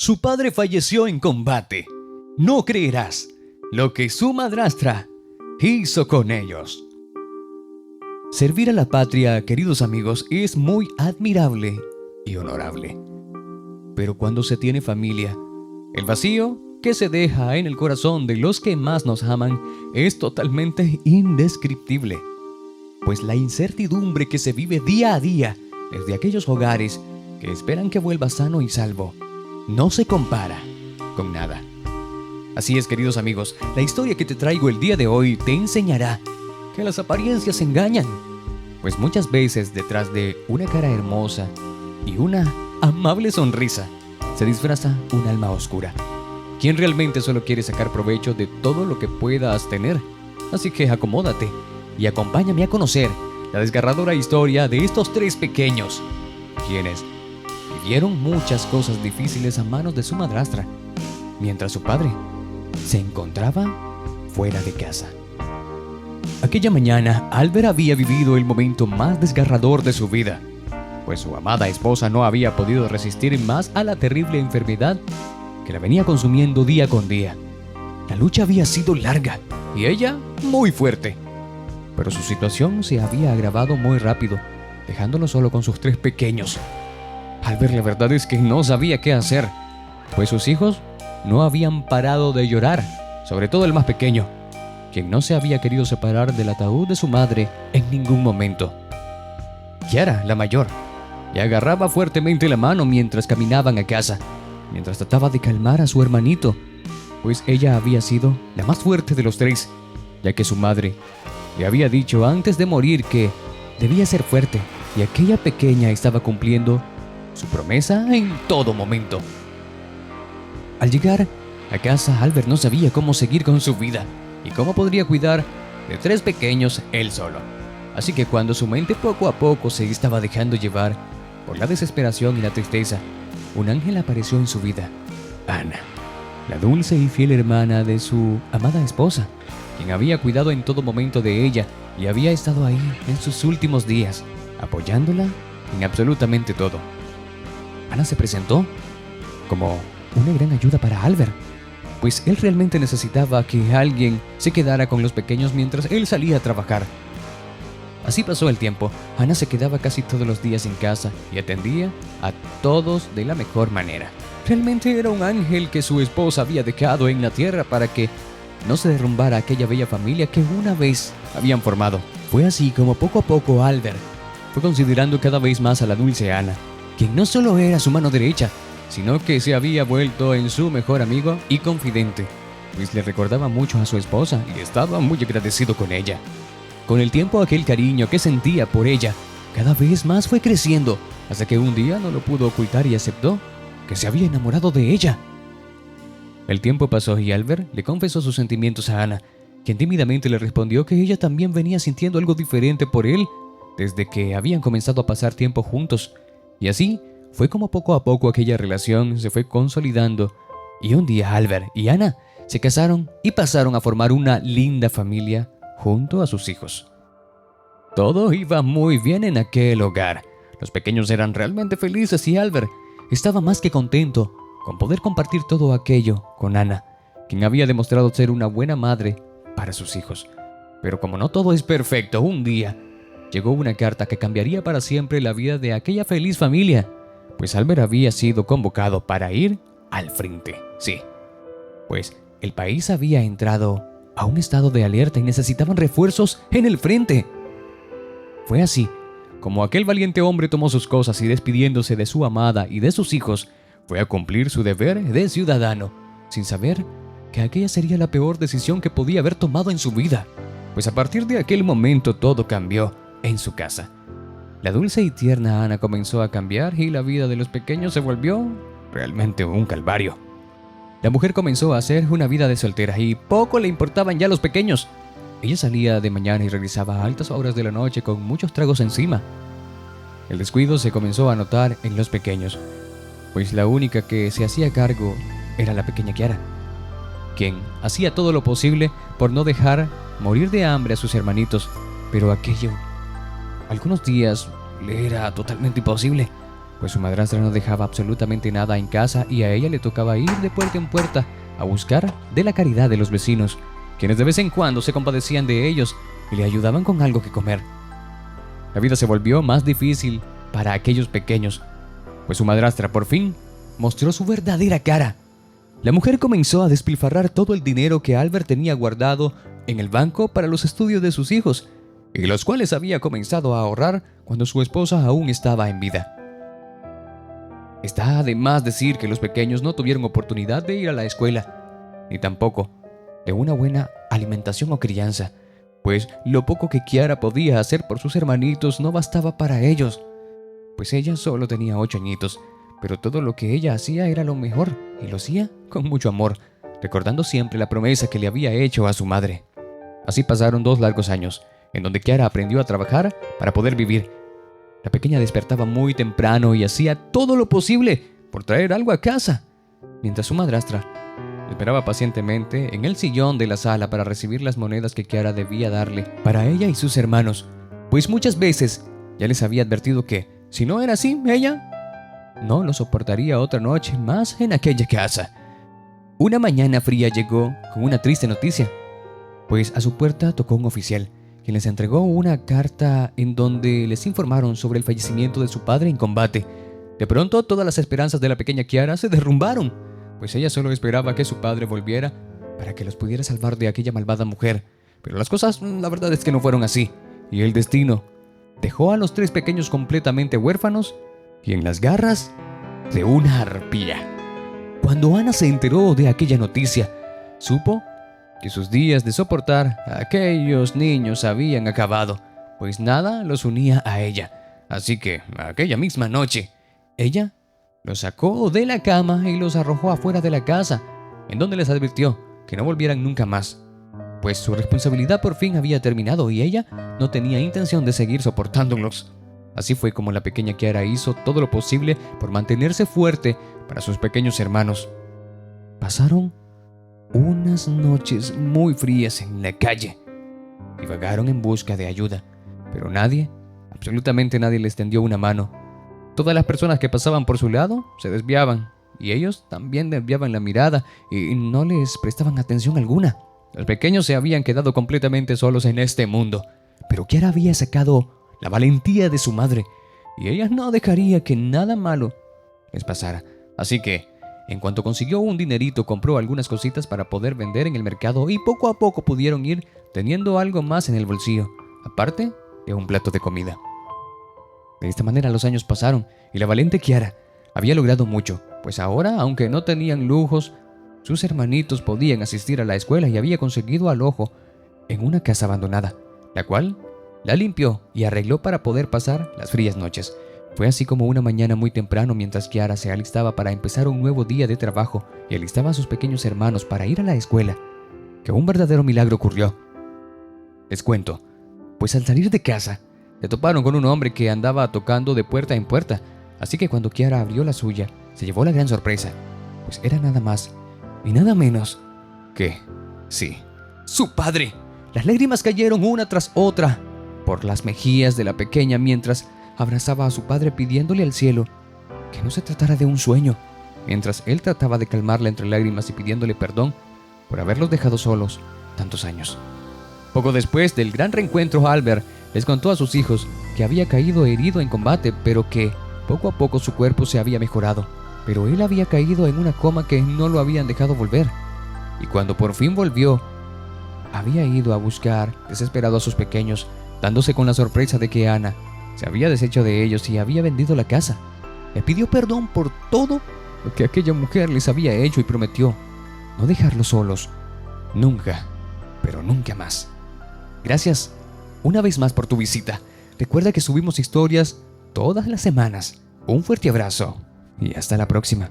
Su padre falleció en combate. No creerás lo que su madrastra hizo con ellos. Servir a la patria, queridos amigos, es muy admirable y honorable. Pero cuando se tiene familia, el vacío que se deja en el corazón de los que más nos aman es totalmente indescriptible. Pues la incertidumbre que se vive día a día desde aquellos hogares que esperan que vuelva sano y salvo no se compara con nada. Así es, queridos amigos, la historia que te traigo el día de hoy te enseñará que las apariencias engañan, pues muchas veces detrás de una cara hermosa y una amable sonrisa se disfraza un alma oscura, quien realmente solo quiere sacar provecho de todo lo que puedas tener. Así que acomódate y acompáñame a conocer la desgarradora historia de estos tres pequeños, quienes vivieron muchas cosas difíciles a manos de su madrastra, mientras su padre se encontraba fuera de casa. Aquella mañana, Albert había vivido el momento más desgarrador de su vida, pues su amada esposa no había podido resistir más a la terrible enfermedad que la venía consumiendo día con día. La lucha había sido larga y ella muy fuerte, pero su situación se había agravado muy rápido, dejándolo solo con sus tres pequeños. Albert, la verdad es que no sabía qué hacer, pues sus hijos no habían parado de llorar, sobre todo el más pequeño, quien no se había querido separar del ataúd de su madre en ningún momento. Kiara, la mayor, le agarraba fuertemente la mano mientras caminaban a casa, mientras trataba de calmar a su hermanito, pues ella había sido la más fuerte de los tres, ya que su madre le había dicho antes de morir que debía ser fuerte y aquella pequeña estaba cumpliendo su promesa en todo momento. Al llegar a casa, Albert no sabía cómo seguir con su vida y cómo podría cuidar de tres pequeños él solo. Así que cuando su mente poco a poco se estaba dejando llevar por la desesperación y la tristeza, un ángel apareció en su vida: Ana, la dulce y fiel hermana de su amada esposa, quien había cuidado en todo momento de ella y había estado ahí en sus últimos días, apoyándola en absolutamente todo. Ana se presentó como una gran ayuda para Albert, pues él realmente necesitaba que alguien se quedara con los pequeños mientras él salía a trabajar. Así pasó el tiempo. Ana se quedaba casi todos los días en casa y atendía a todos de la mejor manera. Realmente era un ángel que su esposa había dejado en la tierra para que no se derrumbara aquella bella familia que una vez habían formado. Fue así como poco a poco Albert fue considerando cada vez más a la dulce Ana, quien no solo era su mano derecha, sino que se había vuelto en su mejor amigo y confidente, pues le recordaba mucho a su esposa y estaba muy agradecido con ella. Con el tiempo, aquel cariño que sentía por ella cada vez más fue creciendo, hasta que un día no lo pudo ocultar y aceptó que se había enamorado de ella. El tiempo pasó y Albert le confesó sus sentimientos a Ana, quien tímidamente le respondió que ella también venía sintiendo algo diferente por él desde que habían comenzado a pasar tiempo juntos. Y así fue como poco a poco aquella relación se fue consolidando, y un día Albert y Ana se casaron y pasaron a formar una linda familia junto a sus hijos. Todo iba muy bien en aquel hogar. Los pequeños eran realmente felices y Albert estaba más que contento con poder compartir todo aquello con Ana, quien había demostrado ser una buena madre para sus hijos. Pero como no todo es perfecto, un día llegó una carta que cambiaría para siempre la vida de aquella feliz familia, pues Albert había sido convocado para ir al frente. Sí, pues el país había entrado a un estado de alerta y necesitaban refuerzos en el frente. Fue así como aquel valiente hombre tomó sus cosas y, despidiéndose de su amada y de sus hijos, fue a cumplir su deber de ciudadano, sin saber que aquella sería la peor decisión que podía haber tomado en su vida, pues a partir de aquel momento todo cambió en su casa. La dulce y tierna Ana comenzó a cambiar y la vida de los pequeños se volvió realmente un calvario. La mujer comenzó a hacer una vida de soltera y poco le importaban ya los pequeños. Ella salía de mañana y regresaba a altas horas de la noche con muchos tragos encima. El descuido se comenzó a notar en los pequeños, pues la única que se hacía cargo era la pequeña Kiara, quien hacía todo lo posible por no dejar morir de hambre a sus hermanitos, pero aquello algunos días le era totalmente imposible, pues su madrastra no dejaba absolutamente nada en casa y a ella le tocaba ir de puerta en puerta a buscar de la caridad de los vecinos, quienes de vez en cuando se compadecían de ellos y le ayudaban con algo que comer. La vida se volvió más difícil para aquellos pequeños, pues su madrastra por fin mostró su verdadera cara. La mujer comenzó a despilfarrar todo el dinero que Albert tenía guardado en el banco para los estudios de sus hijos, y los cuales había comenzado a ahorrar cuando su esposa aún estaba en vida. Está de más decir que los pequeños no tuvieron oportunidad de ir a la escuela, ni tampoco de una buena alimentación o crianza, pues lo poco que Kiara podía hacer por sus hermanitos no bastaba para ellos, pues ella solo tenía 8 añitos, pero todo lo que ella hacía era lo mejor y lo hacía con mucho amor, recordando siempre la promesa que le había hecho a su madre. Así pasaron 2 largos años, en donde Kiara aprendió a trabajar para poder vivir. La pequeña despertaba muy temprano y hacía todo lo posible por traer algo a casa, mientras su madrastra esperaba pacientemente en el sillón de la sala para recibir las monedas que Kiara debía darle para ella y sus hermanos, pues muchas veces ya les había advertido que, si no era así, ella no lo soportaría otra noche más en aquella casa. Una mañana fría llegó con una triste noticia, pues a su puerta tocó un oficial, quien les entregó una carta en donde les informaron sobre el fallecimiento de su padre en combate. De pronto, todas las esperanzas de la pequeña Kiara se derrumbaron, pues ella solo esperaba que su padre volviera para que los pudiera salvar de aquella malvada mujer. Pero las cosas, la verdad es que no fueron así, y el destino dejó a los 3 pequeños completamente huérfanos y en las garras de una arpía. Cuando Ana se enteró de aquella noticia, supo que sus días de soportar a aquellos niños habían acabado, pues nada los unía a ella. Así que, aquella misma noche, ella los sacó de la cama y los arrojó afuera de la casa, en donde les advirtió que no volvieran nunca más, pues su responsabilidad por fin había terminado y ella no tenía intención de seguir soportándolos. Así fue como la pequeña Kiara hizo todo lo posible por mantenerse fuerte para sus pequeños hermanos. Pasaron unas noches muy frías en la calle y vagaron en busca de ayuda, pero nadie, absolutamente nadie les tendió una mano. Todas las personas que pasaban por su lado se desviaban y ellos también desviaban la mirada y no les prestaban atención alguna. Los pequeños se habían quedado completamente solos en este mundo, pero Kiara había sacado la valentía de su madre y ella no dejaría que nada malo les pasara. Así que, en cuanto consiguió un dinerito, compró algunas cositas para poder vender en el mercado y poco a poco pudieron ir teniendo algo más en el bolsillo, aparte de un plato de comida. De esta manera los años pasaron y la valiente Kiara había logrado mucho, pues ahora, aunque no tenían lujos, sus hermanitos podían asistir a la escuela y había conseguido alojo en una casa abandonada, la cual la limpió y arregló para poder pasar las frías noches. Fue así como una mañana muy temprano, mientras Kiara se alistaba para empezar un nuevo día de trabajo y alistaba a sus pequeños hermanos para ir a la escuela, que un verdadero milagro ocurrió. Les cuento, pues al salir de casa, se toparon con un hombre que andaba tocando de puerta en puerta, así que cuando Kiara abrió la suya, se llevó la gran sorpresa, pues era nada más y nada menos que, sí, su padre. Las lágrimas cayeron una tras otra por las mejillas de la pequeña mientras abrazaba a su padre pidiéndole al cielo que no se tratara de un sueño, mientras él trataba de calmarla entre lágrimas y pidiéndole perdón por haberlos dejado solos tantos años. Poco después del gran reencuentro, Albert les contó a sus hijos que había caído herido en combate, pero que poco a poco su cuerpo se había mejorado, pero él había caído en una coma que no lo habían dejado volver, y cuando por fin volvió, había ido a buscar desesperado a sus pequeños, dándose con la sorpresa de que Ana se había deshecho de ellos y había vendido la casa. Le pidió perdón por todo lo que aquella mujer les había hecho y prometió no dejarlos solos, nunca, pero nunca más. Gracias una vez más por tu visita. Recuerda que subimos historias todas las semanas. Un fuerte abrazo y hasta la próxima.